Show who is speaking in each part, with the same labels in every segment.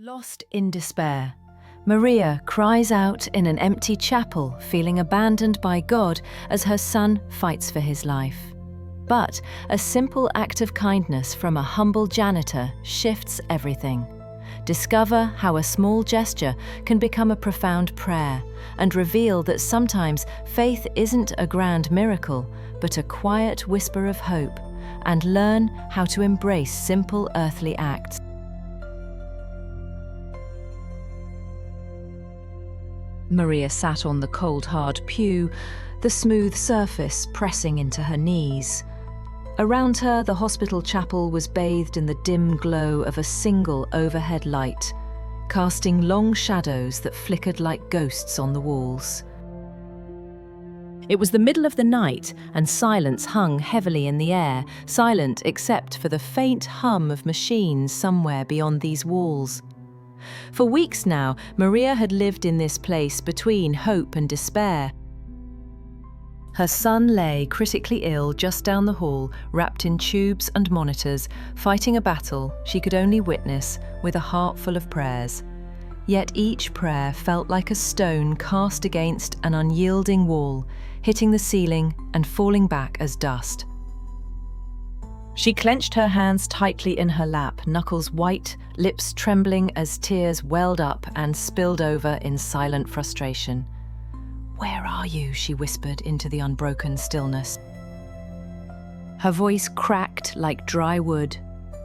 Speaker 1: Lost in despair, Maria cries out in an empty chapel, feeling abandoned by God as her son fights for his life. But a simple act of kindness from a humble janitor shifts everything. Discover how a small gesture can become a profound prayer and reveal that sometimes faith isn't a grand miracle, but a quiet whisper of hope, and learn how to embrace simple earthly acts. Maria sat on the cold, hard pew, the smooth surface pressing into her knees. Around her, the hospital chapel was bathed in the dim glow of a single overhead light, casting long shadows that flickered like ghosts on the walls. It was the middle of the night, and silence hung heavily in the air, silent except for the faint hum of machines somewhere beyond these walls. For weeks now, Maria had lived in this place between hope and despair. Her son lay critically ill just down the hall, wrapped in tubes and monitors, fighting a battle she could only witness with a heart full of prayers. Yet each prayer felt like a stone cast against an unyielding wall, hitting the ceiling and falling back as dust. She clenched her hands tightly in her lap, knuckles white, lips trembling as tears welled up and spilled over in silent frustration. "Where are you?" she whispered into the unbroken stillness. Her voice cracked like dry wood,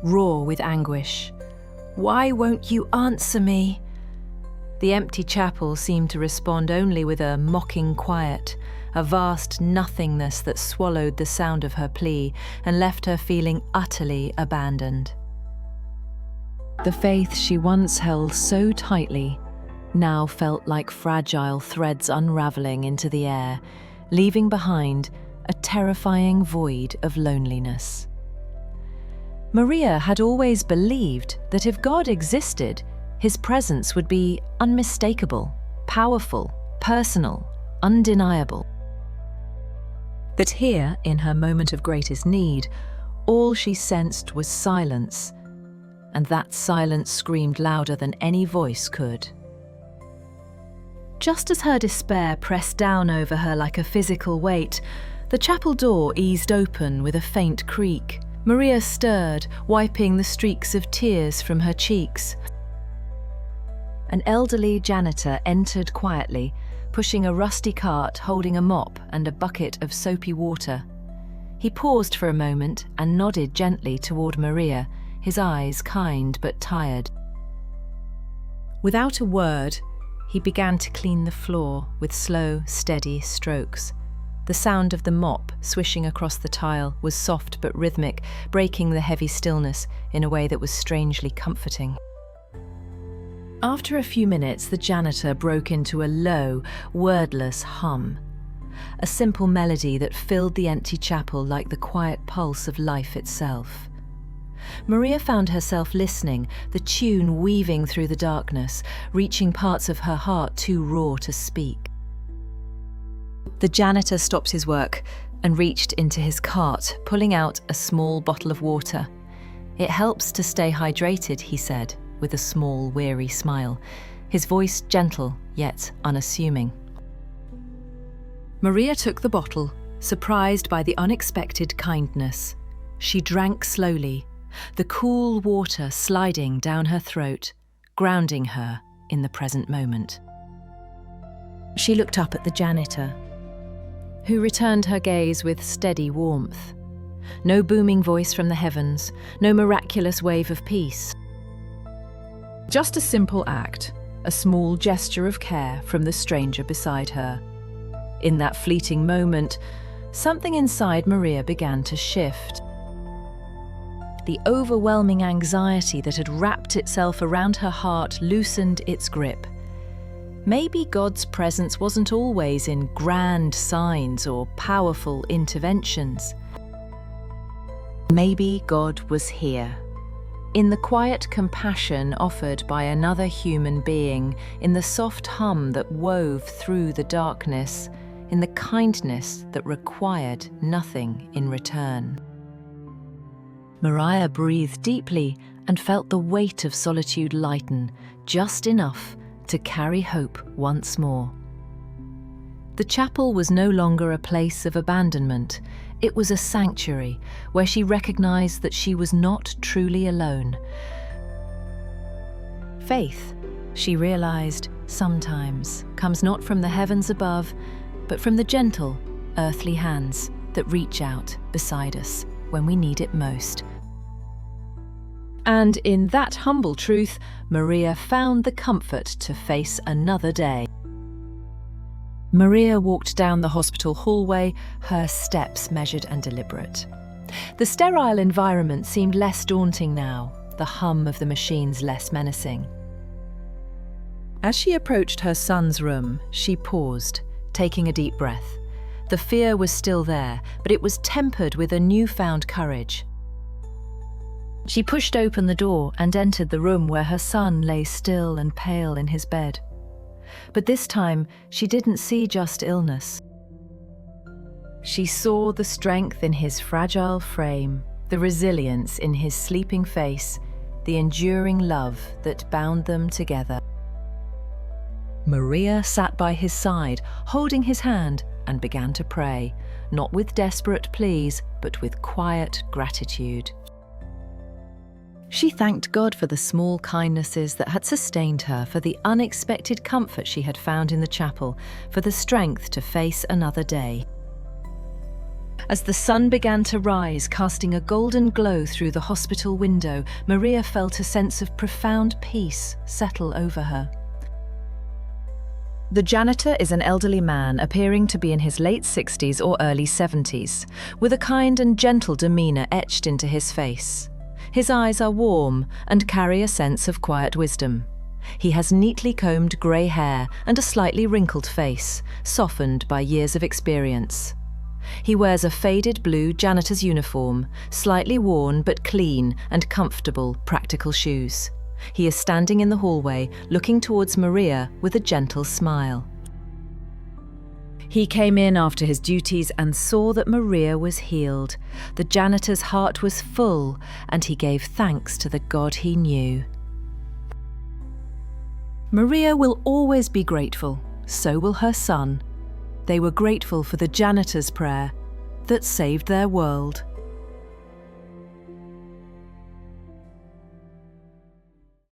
Speaker 1: raw with anguish. "Why won't you answer me?" The empty chapel seemed to respond only with a mocking quiet, a vast nothingness that swallowed the sound of her plea and left her feeling utterly abandoned. The faith she once held so tightly now felt like fragile threads unraveling into the air, leaving behind a terrifying void of loneliness. Maria had always believed that if God existed, his presence would be unmistakable, powerful, personal, undeniable. That here, in her moment of greatest need, all she sensed was silence, and that silence screamed louder than any voice could. Just as her despair pressed down over her like a physical weight, the chapel door eased open with a faint creak. Maria stirred, wiping the streaks of tears from her cheeks. An elderly janitor entered quietly, pushing a rusty cart holding a mop and a bucket of soapy water. He paused for a moment and nodded gently toward Maria, his eyes kind but tired. Without a word, he began to clean the floor with slow, steady strokes. The sound of the mop swishing across the tile was soft but rhythmic, breaking the heavy stillness in a way that was strangely comforting. After a few minutes, the janitor broke into a low, wordless hum, a simple melody that filled the empty chapel like the quiet pulse of life itself. Maria found herself listening, the tune weaving through the darkness, reaching parts of her heart too raw to speak. The janitor stopped his work and reached into his cart, pulling out a small bottle of water. "It helps to stay hydrated," he said, with a small, weary smile, his voice gentle yet unassuming. Maria took the bottle, surprised by the unexpected kindness. She drank slowly, the cool water sliding down her throat, grounding her in the present moment. She looked up at the janitor, who returned her gaze with steady warmth. No booming voice from the heavens, no miraculous wave of peace. Just a simple act, a small gesture of care from the stranger beside her. In that fleeting moment, something inside Maria began to shift. The overwhelming anxiety that had wrapped itself around her heart loosened its grip. Maybe God's presence wasn't always in grand signs or powerful interventions. Maybe God was here, in the quiet compassion offered by another human being, in the soft hum that wove through the darkness, in the kindness that required nothing in return. Maria breathed deeply and felt the weight of solitude lighten, just enough to carry hope once more. The chapel was no longer a place of abandonment. It was a sanctuary where she recognized that she was not truly alone. Faith, she realized, sometimes comes not from the heavens above, but from the gentle, earthly hands that reach out beside us when we need it most. And in that humble truth, Maria found the comfort to face another day. Maria walked down the hospital hallway, her steps measured and deliberate. The sterile environment seemed less daunting now, the hum of the machines less menacing. As she approached her son's room, she paused, taking a deep breath. The fear was still there, but it was tempered with a newfound courage. She pushed open the door and entered the room where her son lay still and pale in his bed. But this time, she didn't see just illness. She saw the strength in his fragile frame, the resilience in his sleeping face, the enduring love that bound them together. Maria sat by his side, holding his hand, and began to pray, not with desperate pleas, but with quiet gratitude. She thanked God for the small kindnesses that had sustained her, for the unexpected comfort she had found in the chapel, for the strength to face another day. As the sun began to rise, casting a golden glow through the hospital window, Maria felt a sense of profound peace settle over her. The janitor is an elderly man appearing to be in his late 60s or early 70s, with a kind and gentle demeanour etched into his face. His eyes are warm and carry a sense of quiet wisdom. He has neatly combed grey hair and a slightly wrinkled face, softened by years of experience. He wears a faded blue janitor's uniform, slightly worn but clean and comfortable practical shoes. He is standing in the hallway, looking towards Maria with a gentle smile. He came in after his duties and saw that Maria was healed. The janitor's heart was full, and he gave thanks to the God he knew. Maria will always be grateful, so will her son. They were grateful for the janitor's prayer that saved their world.